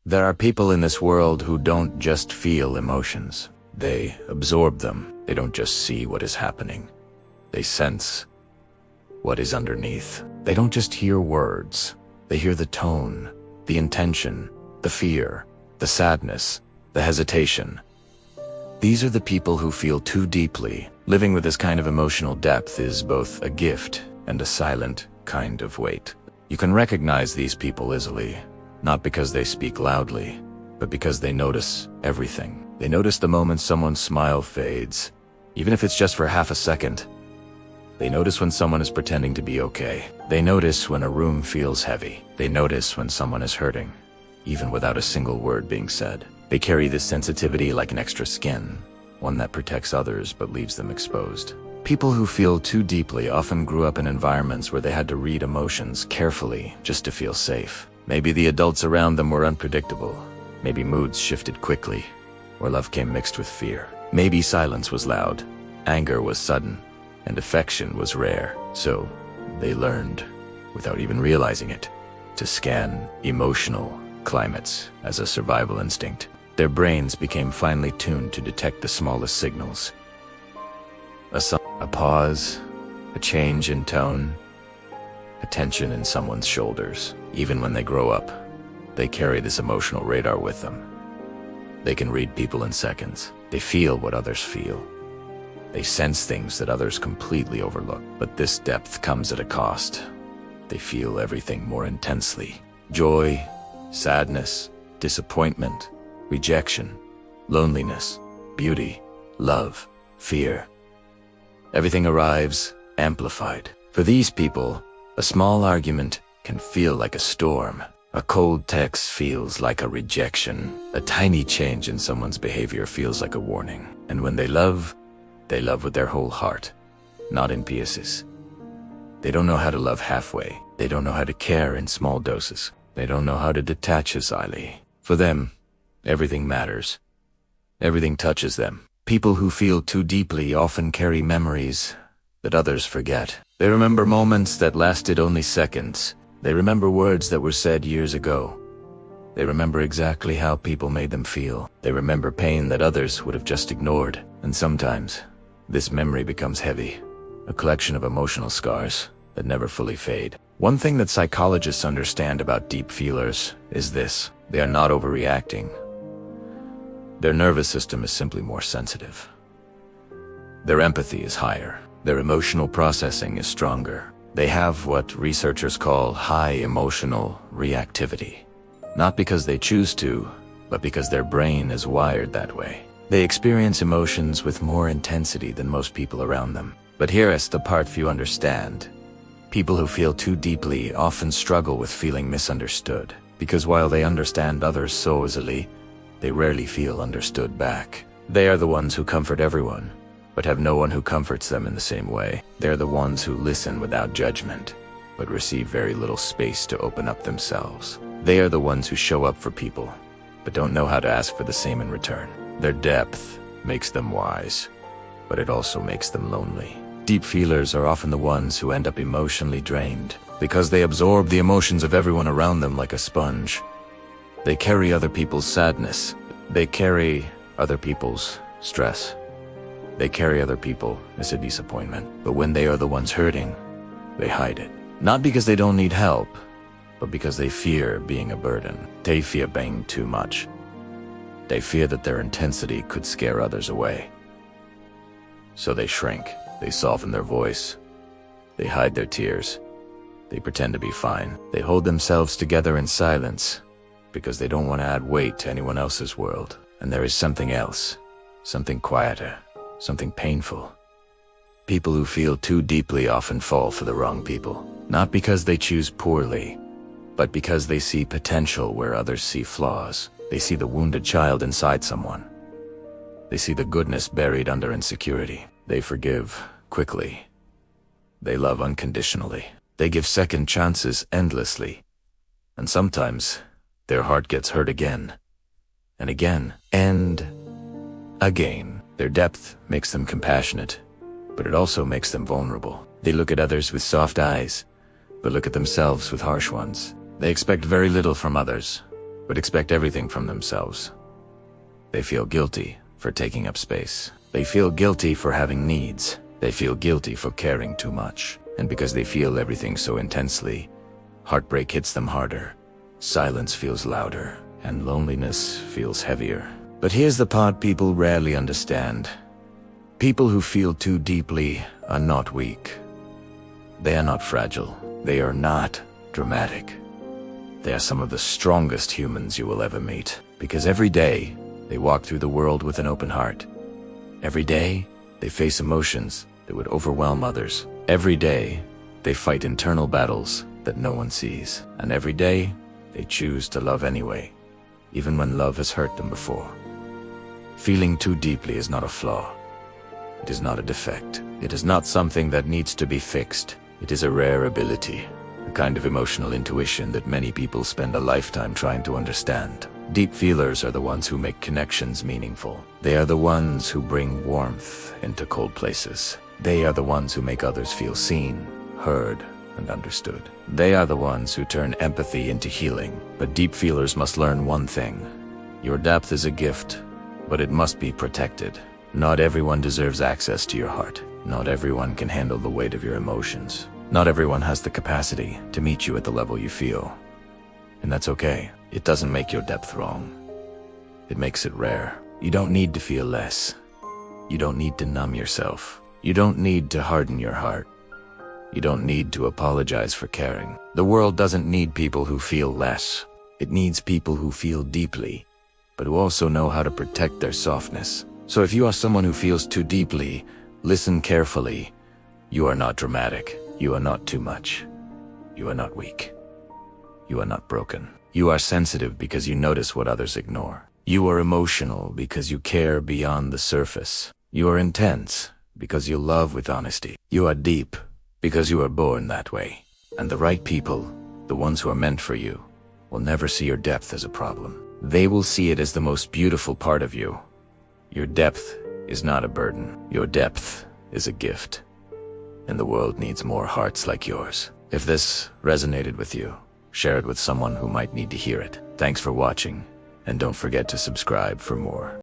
There are people in this world who don't just feel emotions. They absorb them. They don't just see what is happening. They sense what is underneath. They don't just hear words. They hear the tone, the intention, the fear, the sadness, the hesitation. These are the people who feel too deeply. Living with this kind of emotional depth is both a gift and a silent kind of weight. You can recognize these people easily, not because they speak loudly, but because they notice everything. They notice the moment someone's smile fades, even if it's just for half a second. They notice when someone is pretending to be okay. They notice when a room feels heavy. They notice when someone is hurting, even without a single word being said. They carry this sensitivity like an extra skin, one that protects others but leaves them exposed. People who feel too deeply often grew up in environments where they had to read emotions carefully just to feel safe. Maybe the adults around them were unpredictable. Maybe moods shifted quickly, or love came mixed with fear. Maybe silence was loud, anger was sudden, and affection was rare. So they learned, without even realizing it, to scan emotional climates as a survival instinct. Their brains became finely tuned to detect the smallest signals. A pause, a change in tone, a tension in someone's shoulders. Even when they grow up, they carry this emotional radar with them. They can read people in seconds. They feel what others feel. They sense things that others completely overlook. But this depth comes at a cost. They feel everything more intensely. Joy, sadness, disappointment, rejection, loneliness, beauty, love, fear. Everything arrives amplified. For these people, a small argument can feel like a storm. A cold text feels like a rejection. A tiny change in someone's behavior feels like a warning. And when they love with their whole heart, not in pieces. They don't know how to love halfway. They don't know how to care in small doses. They don't know how to detach easily. For them, everything matters. Everything touches them. People who feel too deeply often carry memories that others forget. They remember moments that lasted only seconds. They remember words that were said years ago. They remember exactly how people made them feel. They remember pain that others would have just ignored. And sometimes, this memory becomes heavy, a collection of emotional scars that never fully fade. One thing that psychologists understand about deep feelers is this: they are not overreacting. Their nervous system is simply more sensitive. Their empathy is higher. Their emotional processing is stronger. They have what researchers call high emotional reactivity. Not because they choose to, but because their brain is wired that way. They experience emotions with more intensity than most people around them. But here is the part few understand. People who feel too deeply often struggle with feeling misunderstood, because while they understand others so easily, they rarely feel understood back. They are the ones who comfort everyone, but have no one who comforts them in the same way. They're the ones who listen without judgment, but receive very little space to open up themselves. They are the ones who show up for people, but don't know how to ask for the same in return. Their depth makes them wise, but it also makes them lonely. Deep feelers are often the ones who end up emotionally drained, because they absorb the emotions of everyone around them like a sponge. They carry other people's sadness. They carry other people's stress. They carry other people as a disappointment. But when they are the ones hurting, they hide it. Not because they don't need help, but because they fear being a burden. They fear being too much. They fear that their intensity could scare others away. So they shrink. They soften their voice. They hide their tears. They pretend to be fine. They hold themselves together in silence because they don't want to add weight to anyone else's world. And there is something else, something quieter, something painful. People who feel too deeply often fall for the wrong people. Not because they choose poorly, but because they see potential where others see flaws. They see the wounded child inside someone. They see the goodness buried under insecurity. They forgive quickly. They love unconditionally. They give second chances endlessly. And sometimes, their heart gets hurt again, and again, and again. Their depth makes them compassionate, but it also makes them vulnerable. They look at others with soft eyes, but look at themselves with harsh ones. They expect very little from others, but expect everything from themselves. They feel guilty for taking up space. They feel guilty for having needs. They feel guilty for caring too much. And because they feel everything so intensely, heartbreak hits them harder, silence feels louder, and loneliness feels heavier. But here's the part people rarely understand. People who feel too deeply are not weak. They are not fragile. They are not dramatic. They are some of the strongest humans you will ever meet. Because every day, they walk through the world with an open heart. Every day, they face emotions that would overwhelm others. Every day, they fight internal battles that no one sees. And every day, they choose to love anyway, even when love has hurt them before. Feeling too deeply is not a flaw. It is not a defect. It is not something that needs to be fixed. It is a rare ability, a kind of emotional intuition that many people spend a lifetime trying to understand. Deep feelers are the ones who make connections meaningful. They are the ones who bring warmth into cold places. They are the ones who make others feel seen, heard, and understood. They are the ones who turn empathy into healing. But deep feelers must learn one thing. Your depth is a gift, but it must be protected. Not everyone deserves access to your heart. Not everyone can handle the weight of your emotions. Not everyone has the capacity to meet you at the level you feel. And that's okay. It doesn't make your depth wrong. It makes it rare. You don't need to feel less. You don't need to numb yourself. You don't need to harden your heart. You don't need to apologize for caring. The world doesn't need people who feel less. It needs people who feel deeply, but who also know how to protect their softness. So if you are someone who feels too deeply, listen carefully. You are not dramatic. You are not too much. You are not weak. You are not broken. You are sensitive because you notice what others ignore. You are emotional because you care beyond the surface. You are intense because you love with honesty. You are deep because you were born that way. And the right people, the ones who are meant for you, will never see your depth as a problem. They will see it as the most beautiful part of you. Your depth is not a burden. Your depth is a gift. And the world needs more hearts like yours. If this resonated with you, share it with someone who might need to hear it. Thanks for watching, and don't forget to subscribe for more.